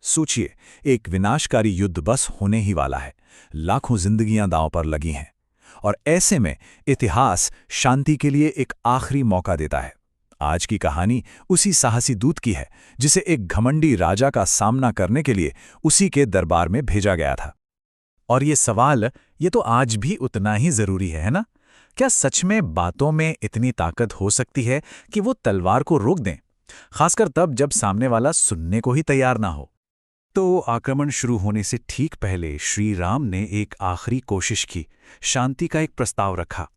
सोचिए, एक विनाशकारी युद्ध बस होने ही वाला है। लाखों जिंदगियां दांव पर लगी हैं। और ऐसे में इतिहास शांति के लिए एक आखिरी मौका देता है। आज की कहानी उसी साहसी दूत की है, जिसे एक घमंडी राजा का सामना करने के लिए उसी के दरबार में भेजा गया था। और ये सवाल, ये तो आज भी उतना ही जरूरी है ना? क्या सच में बातों में इतनी ताकत हो सकती है कि वो तलवार को रोक दें, खासकर तब जब सामने वाला सुनने को ही तैयार ना हो? तो आक्रमण शुरू होने से ठीक पहले श्री राम ने एक आखिरी कोशिश की, शांति का एक प्रस्ताव रखा।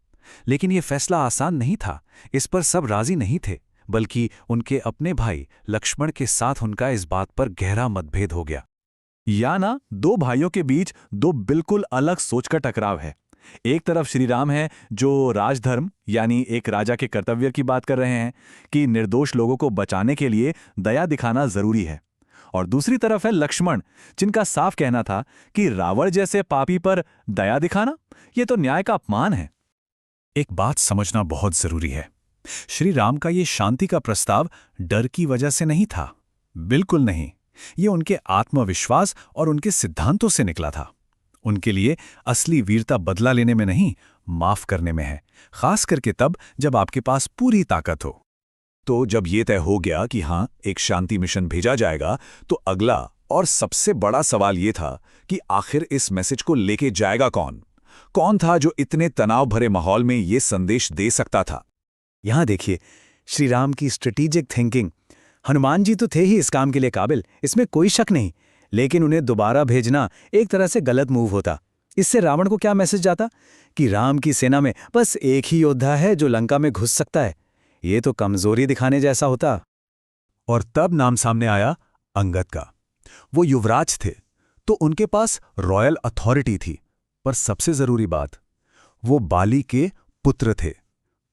लेकिन यह फैसला आसान नहीं था। इस पर सब राजी नहीं थे, बल्कि उनके अपने भाई लक्ष्मण के साथ उनका इस बात पर गहरा मतभेद हो गया। या ना, दो भाइयों के बीच दो बिल्कुल अलग सोच का टकराव है। एक तरफ श्री राम है, जो राजधर्म यानी एक राजा के कर्तव्य की बात कर रहे हैं कि निर्दोष लोगों को बचाने के लिए दया दिखाना जरूरी है। और दूसरी तरफ है लक्ष्मण, जिनका साफ कहना था कि रावण जैसे पापी पर दया दिखाना यह तो न्याय का अपमान है। एक बात समझना बहुत जरूरी है। श्री राम का ये शांति का प्रस्ताव डर की वजह से नहीं था, बिल्कुल नहीं। ये उनके आत्मविश्वास और उनके सिद्धांतों से निकला था। उनके लिए असली वीरता बदला लेने में नहीं, माफ करने में है, खास करके तब जब आपके पास पूरी ताकत हो। तो जब ये तय हो गया कि हाँ, एक शांति मिशन भेजा जाएगा, तो अगला और सबसे बड़ा सवाल ये था कि आखिर इस मैसेज को लेके जाएगा कौन? कौन था जो इतने तनाव भरे माहौल में ये संदेश दे सकता था? यहां देखिए, श्री राम की स्ट्रेटेजिक थिंकिंग। हनुमान जी तो थे ही इस काम के लिए काबिल, इसमें कोई शक नहीं। लेकिन उन्हें दोबारा भेजना एक तरह से गलत मूव होता। इससे रावण को क्या मैसेज जाता कि राम की सेना में बस एक ही योद्धा है जो लंका में घुस सकता है। ये तो कमजोरी दिखाने जैसा होता। और तब नाम सामने आया अंगद का। वो युवराज थे, तो उनके पास रॉयल अथॉरिटी थी, पर सबसे जरूरी बात, वो बाली के पुत्र थे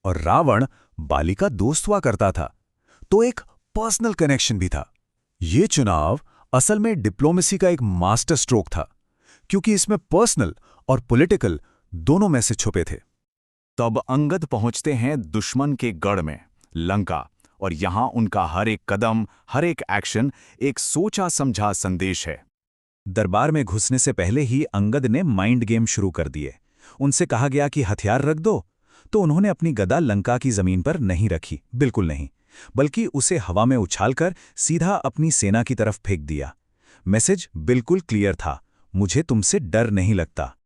और रावण बाली का दोस्त हुआ करता था, तो एक पर्सनल कनेक्शन भी था। ये चुनाव असल में डिप्लोमेसी का एक मास्टर स्ट्रोक था, क्योंकि इसमें पर्सनल और पॉलिटिकल दोनों मैसेज छुपे थे। तब अंगद पहुंचते हैं दुश्मन के गढ़ में, लंका, और यहां उनका हर एक कदम, हर एक एक्शन एक सोचा समझा संदेश है। दरबार में घुसने से पहले ही अंगद ने माइंड गेम शुरू कर दिए। उनसे कहा गया कि हथियार रख दो, तो उन्होंने अपनी गदा लंका की जमीन पर नहीं रखी, बिल्कुल नहीं, बल्कि उसे हवा में उछालकर सीधा अपनी सेना की तरफ फेंक दिया। मैसेज बिल्कुल क्लियर था, मुझे तुमसे डर नहीं लगता।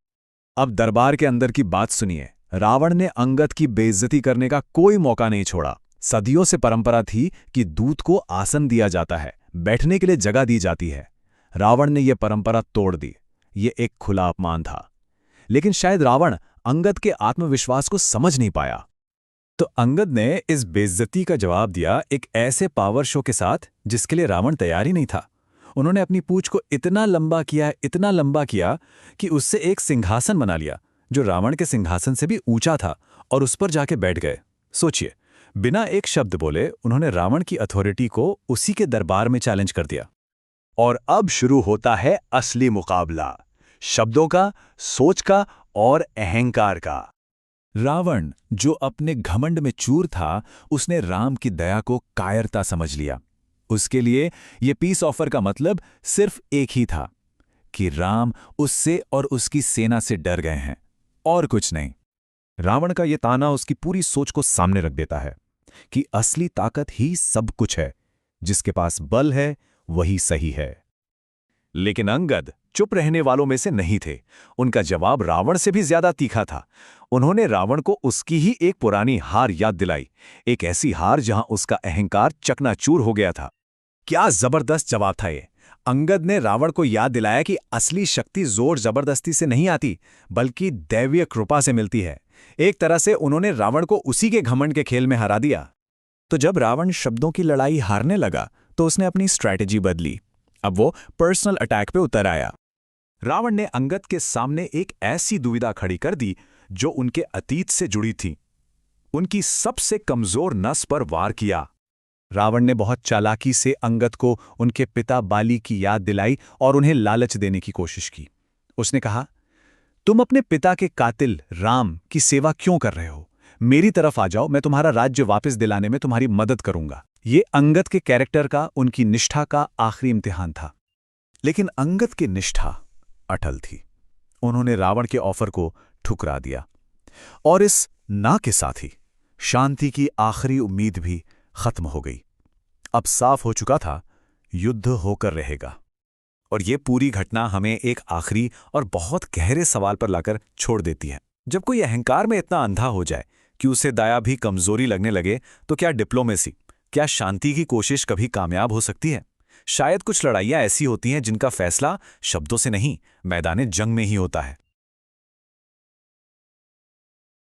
अब दरबार के अंदर की बात सुनिए। रावण ने अंगद की बेइज्जती करने का कोई मौका नहीं छोड़ा। सदियों से परंपरा थी कि दूत को आसन दिया जाता है, बैठने के लिए जगह दी जाती है। रावण ने यह परंपरा तोड़ दी। ये एक खुला अपमान था। लेकिन शायद रावण अंगद के आत्मविश्वास को समझ नहीं पाया। तो अंगद ने इस बेइज्जती का जवाब दिया एक ऐसे पावर शो के साथ जिसके लिए रावण तैयार ही नहीं था। उन्होंने अपनी पूंछ को इतना लंबा किया कि उससे एक सिंहासन बना लिया, जो रावण के सिंहासन से भी ऊंचा था, और उस पर जाके बैठ गए। सोचिए, बिना एक शब्द बोले उन्होंने रावण की अथॉरिटी को उसी के दरबार में चैलेंज कर दिया। और अब शुरू होता है असली मुकाबला, शब्दों का, सोच का और अहंकार का। रावण, जो अपने घमंड में चूर था, उसने राम की दया को कायरता समझ लिया। उसके लिए ये पीस ऑफर का मतलब सिर्फ एक ही था कि राम उससे और उसकी सेना से डर गए हैं, और कुछ नहीं। रावण का ये ताना उसकी पूरी सोच को सामने रख देता है कि असली ताकत ही सब कुछ है, जिसके पास बल है वही सही है। लेकिन अंगद चुप रहने वालों में से नहीं थे। उनका जवाब रावण से भी ज्यादा तीखा था। उन्होंने रावण को उसकी ही एक पुरानी हार याद दिलाई, एक ऐसी हार जहां उसका अहंकार चकनाचूर हो गया था। क्या जबरदस्त जवाब था ये! अंगद ने रावण को याद दिलाया कि असली शक्ति जोर जबरदस्ती से नहीं आती, बल्कि दैवीय कृपा से मिलती है। एक तरह से उन्होंने रावण को उसी के घमंड के खेल में हरा दिया। तो जब रावण शब्दों की लड़ाई हारने लगा, तो उसने अपनी स्ट्रैटेजी बदली। अब वो पर्सनल अटैक पे उतर आया। रावण ने अंगद के सामने एक ऐसी दुविधा खड़ी कर दी जो उनके अतीत से जुड़ी थी। उनकी सबसे कमजोर नस पर वार किया। रावण ने बहुत चालाकी से अंगद को उनके पिता बाली की याद दिलाई और उन्हें लालच देने की कोशिश की। उसने कहा, तुम अपने पिता के कातिल राम की सेवा क्यों कर रहे हो? मेरी तरफ आ जाओ, मैं तुम्हारा राज्य वापस दिलाने में तुम्हारी मदद करूंगा। ये अंगद के कैरेक्टर का, उनकी निष्ठा का आखिरी इम्तिहान था। लेकिन अंगद की निष्ठा अटल थी। उन्होंने रावण के ऑफर को ठुकरा दिया और इस ना के साथ ही शांति की आखिरी उम्मीद भी खत्म हो गई। अब साफ हो चुका था, युद्ध होकर रहेगा। और ये पूरी घटना हमें एक आखिरी और बहुत गहरे सवाल पर लाकर छोड़ देती है। जब कोई अहंकार में इतना अंधा हो जाए कि उसे दया भी कमजोरी लगने लगे, तो क्या डिप्लोमेसी, क्या शांति की कोशिश कभी कामयाब हो सकती है? शायद कुछ लड़ाइयां ऐसी होती हैं जिनका फैसला शब्दों से नहीं, मैदान जंग में ही होता है।